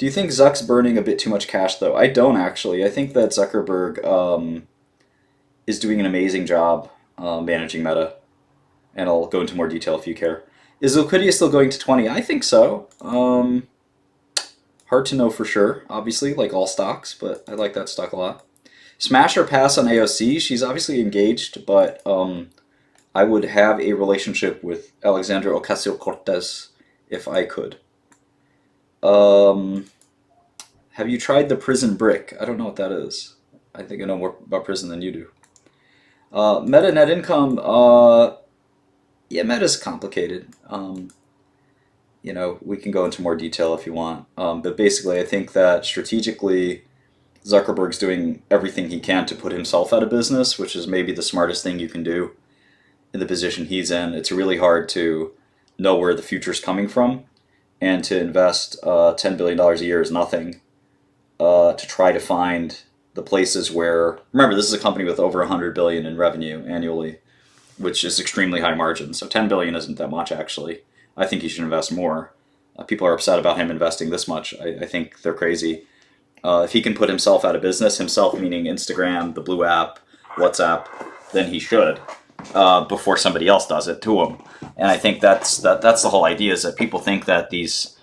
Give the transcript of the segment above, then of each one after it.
Do you think Zuck's burning a bit too much cash, though? I don't, actually. I think that Zuckerberg is doing an amazing job managing Meta, and I'll go into more detail if you care. Is liquidity still going to 20? I think so. Hard to know for sure, obviously, like all stocks, but I like that stock a lot. Smash or pass on AOC? She's obviously engaged, but I would have a relationship with Alexandra Ocasio-Cortez if I could. Have you tried the prison brick? I don't know what that is. I think I know more about prison than you do. Meta net income, yeah, Meta's complicated. We can go into more detail if you want. But basically, I think that strategically, Zuckerberg's doing everything he can to put himself out of business, which is maybe the smartest thing you can do in the position he's in. It's really hard to know where the future's coming from, and to invest $10 billion a year is nothing to try to find the places where... Remember, this is a company with over $100 billion in revenue annually, which is extremely high margin. So $10 billion isn't that much, actually. I think he should invest more. People are upset about him investing this much. I think they're crazy. If he can put himself out of business, himself meaning Instagram, the Blue app, WhatsApp, then he should, before somebody else does it to him. And I think that's the whole idea, is that people think that these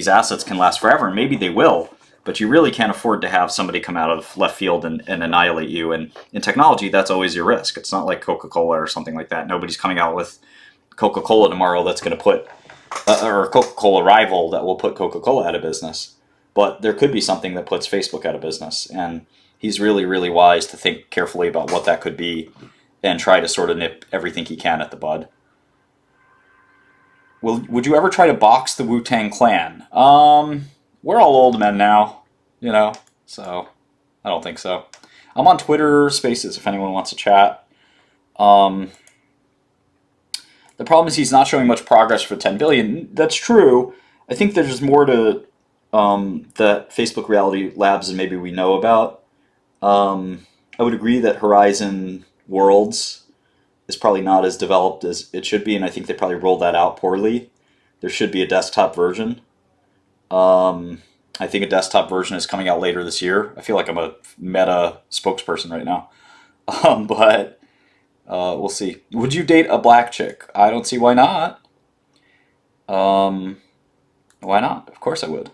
assets can last forever, and maybe they will, but you really can't afford to have somebody come out of left field and annihilate you. And in technology, that's always your risk. It's not like Coca-Cola or something like that. Nobody's coming out with Coca-Cola tomorrow that's going to put, or a Coca-Cola rival that will put Coca-Cola out of business. But there could be something that puts Facebook out of business. And he's really, really wise to think carefully about what that could be and try to sort of nip everything he can at the bud. Would you ever try to box the Wu-Tang Clan? We're all old men now, so I don't think so. I'm on Twitter Spaces if anyone wants to chat. The problem is he's not showing much progress for 10 billion. That's true. I think there's more to that Facebook Reality Labs and maybe we know about. I would agree that Horizon Worlds is probably not as developed as it should be, and I think they probably rolled that out poorly. There should be a desktop version. I think a desktop version is coming out later this year. I feel like I'm a Meta spokesperson right now. But we'll see. Would you date a black chick? I don't see why not. Why not? Of course I would.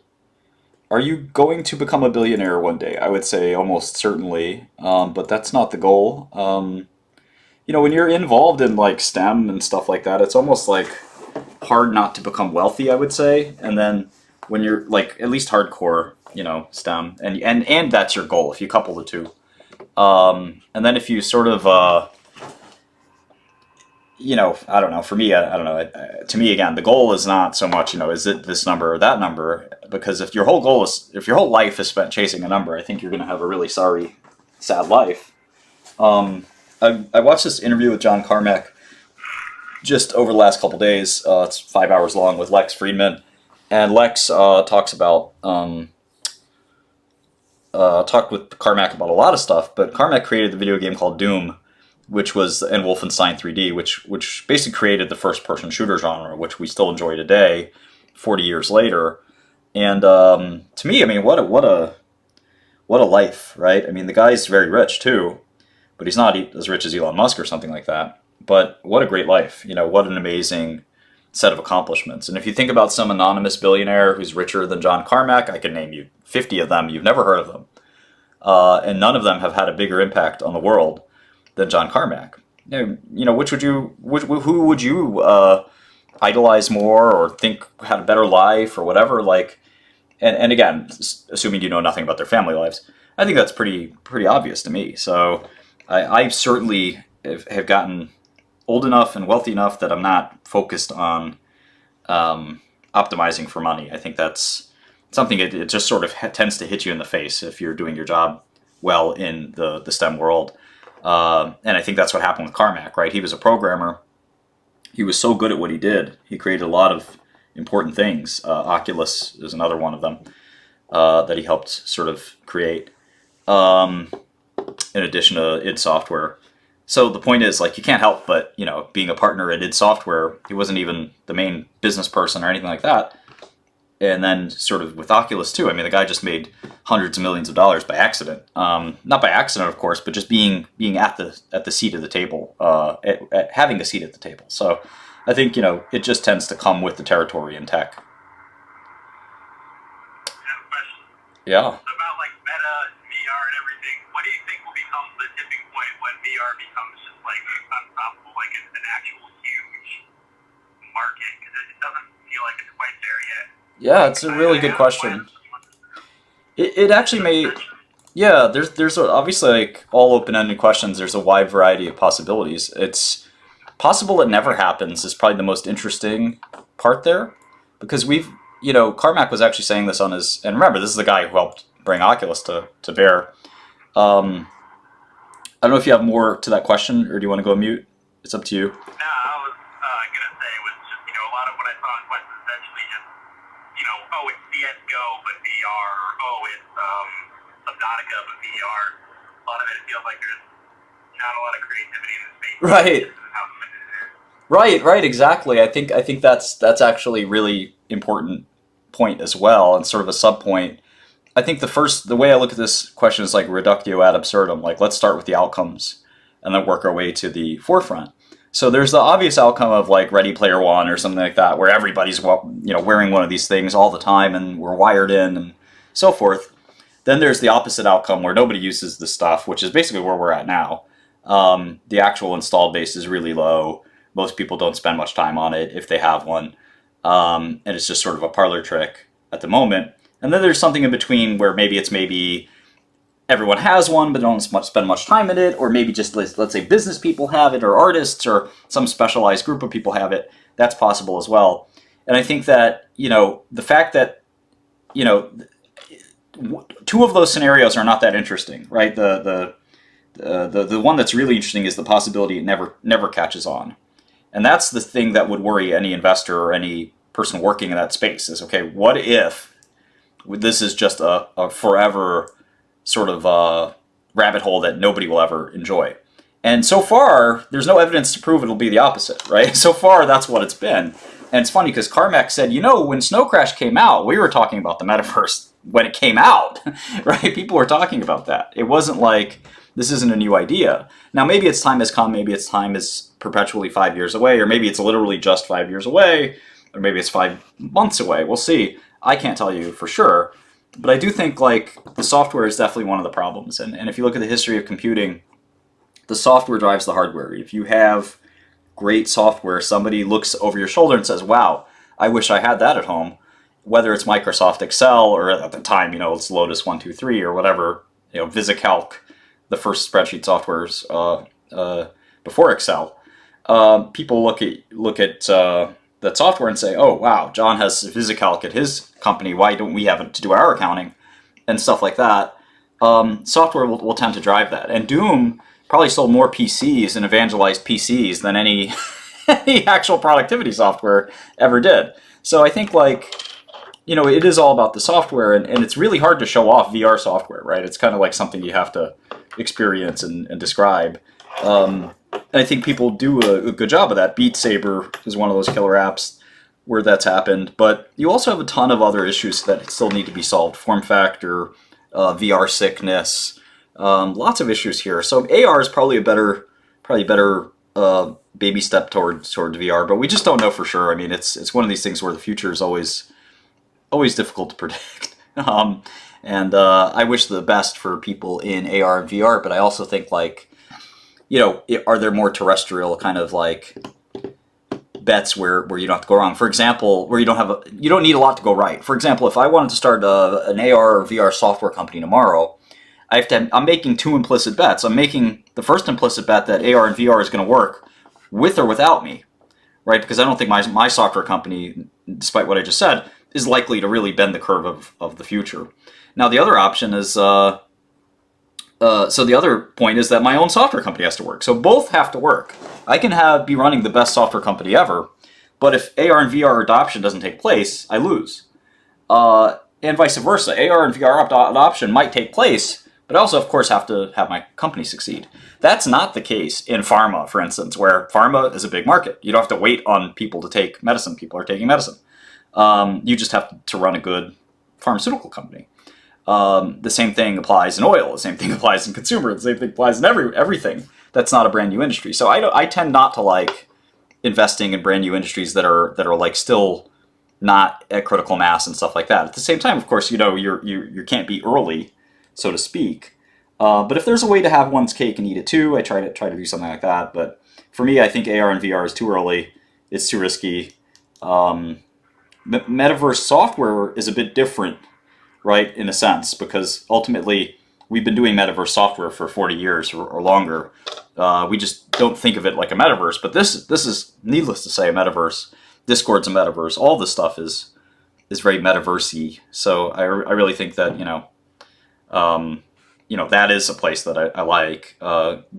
Are you going to become a billionaire one day? I would say almost certainly, but that's not the goal. When you're involved in like STEM and stuff like that, it's almost like hard not to become wealthy, I would say. And then when you're like at least hardcore, STEM, and that's your goal if you couple the two. And then if you sort of, I don't know. For me, I don't know. To me, again, the goal is not so much, is it this number or that number? Because if your whole life is spent chasing a number, I think you're going to have a really sad life. I watched this interview with John Carmack just over the last couple days. It's 5 hours long with Lex Friedman, and Lex talked with Carmack about a lot of stuff. But Carmack created the video game called Doom, which was, and Wolfenstein 3D, which basically created the first-person shooter genre, which we still enjoy today, 40 years later. And to me, I mean, what a life, right? I mean, the guy's very rich too, but he's not as rich as Elon Musk or something like that. But what a great life, what an amazing set of accomplishments. And if you think about some anonymous billionaire who's richer than John Carmack, I can name you 50 of them. You've never heard of them, and none of them have had a bigger impact on the world than John Carmack. Who would you idolize more or think had a better life or whatever? And again, assuming you know nothing about their family lives, I think that's pretty obvious to me. So I certainly have gotten old enough and wealthy enough that I'm not focused on optimizing for money. I think that's something it just sort of tends to hit you in the face if you're doing your job well in the STEM world. And I think that's what happened with Carmack, right? He was a programmer. He was so good at what he did. He created a lot of important things. Oculus is another one of them that he helped sort of create, in addition to id Software. So the point is, you can't help but, being a partner at id Software, he wasn't even the main business person or anything like that. And then sort of with Oculus too. I mean, the guy just made hundreds of millions of dollars by accident. Not by accident, of course, but just being at the seat of the table, at having a seat at the table. So I think, it just tends to come with the territory in tech. Yeah. About like Meta, VR, and everything. What do you think will become the tipping point when VR becomes just like unstoppable, like an actual huge market? Because it doesn't feel like it's quite there yet. Yeah, it's a really good question. It actually may. Yeah, there's obviously, like all open-ended questions. There's a wide variety of possibilities. It's possible it never happens is probably the most interesting part there, because Carmack was actually saying this on his, and remember, this is the guy who helped bring Oculus to bear. I don't know if you have more to that question, or do you want to go mute? It's up to you. No, I was gonna say it was just a lot of what I saw in Quest is essentially just oh, it's CS:GO but VR, or oh, it's Subnautica but VR. A lot of it feels like there's not a lot of creativity in the space. Right. Right, exactly. I think that's actually really important point as well, and sort of a sub point. I think the way I look at this question is like reductio ad absurdum. Like, let's start with the outcomes and then work our way to the forefront. So there's the obvious outcome of like Ready Player One or something like that, where everybody's wearing one of these things all the time and we're wired in and so forth. Then there's the opposite outcome where nobody uses this stuff, which is basically where we're at now. The actual installed base is really low. Most people don't spend much time on it if they have one. And it's just sort of a parlor trick at the moment. And then there's something in between where maybe everyone has one but don't spend much time in it, or maybe just let's say business people have it, or artists, or some specialized group of people have it. That's possible as well. And I think that the fact that two of those scenarios are not that interesting, right? The one that's really interesting is the possibility it never catches on. And that's the thing that would worry any investor or any person working in that space is, okay, what if this is just a forever sort of rabbit hole that nobody will ever enjoy? And so far, there's no evidence to prove it'll be the opposite, right? So far, that's what it's been. And it's funny because Carmack said, when Snow Crash came out, we were talking about the metaverse when it came out, right? People were talking about that. It wasn't like, this isn't a new idea. Now, maybe its time has come, maybe its time is perpetually 5 years away, or maybe it's literally just 5 years away, or maybe it's 5 months away. We'll see. I can't tell you for sure. But I do think like the software is definitely one of the problems. And if you look at the history of computing, the software drives the hardware. If you have great software, somebody looks over your shoulder and says, wow, I wish I had that at home. Whether it's Microsoft Excel, or at the time, it's Lotus 1-2-3 or whatever, VisiCalc, the first spreadsheet softwares before Excel. People look at that software and say, oh, wow, John has VisiCalc at his company. Why don't we have it to do our accounting and stuff like that? Software will tend to drive that. And Doom probably sold more PCs and evangelized PCs than any actual productivity software ever did. So I think it is all about the software, and it's really hard to show off VR software, right? It's kind of like something you have to experience and describe. And I think people do a good job of that. Beat Saber is one of those killer apps where that's happened. But you also have a ton of other issues that still need to be solved. Form factor, VR sickness, lots of issues here. So AR is probably a better baby step towards VR, but we just don't know for sure. I mean, it's one of these things where the future is always difficult to predict. And I wish the best for people in AR and VR, but I also think are there more terrestrial kind of bets where you don't have to go wrong? For example, where you don't need a lot to go right. For example, if I wanted to start an AR or VR software company tomorrow, I'm making two implicit bets. I'm making the first implicit bet that AR and VR is going to work with or without me, right? Because I don't think my software company, despite what I just said, is likely to really bend the curve of the future. Now, the other option is, so the other point is that my own software company has to work. So both have to work. I can be running the best software company ever, but if AR and VR adoption doesn't take place, I lose. And vice versa. AR and VR adoption might take place, but I also, of course, have to have my company succeed. That's not the case in pharma, for instance, where pharma is a big market. You don't have to wait on people to take medicine. People are taking medicine. You just have to run a good pharmaceutical company. The same thing applies in oil. The same thing applies in consumer. The same thing applies in everything that's not a brand new industry. So I tend not to like investing in brand new industries that are like still not at critical mass and stuff like that. At the same time, of course, you can't be early, so to speak. But if there's a way to have one's cake and eat it too, I try to do something like that. But for me, I think AR and VR is too early. It's too risky. Metaverse software is a bit different, right, in a sense, because ultimately we've been doing metaverse software for 40 years or longer. We just don't think of it like a metaverse, but this is, needless to say, a metaverse. Discord's a metaverse. All this stuff is very metaversey. So I really think that that is a place that I like.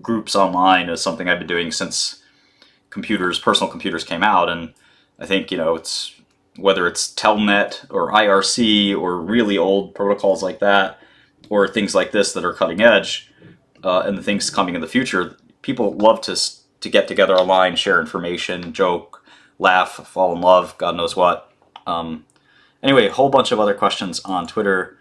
Groups online is something I've been doing since personal computers came out, and I think it's whether it's Telnet or IRC or really old protocols like that, or things like this that are cutting edge, and the things coming in the future. People love to get together online, share information, joke, laugh, fall in love, God knows what. Anyway, a whole bunch of other questions on Twitter.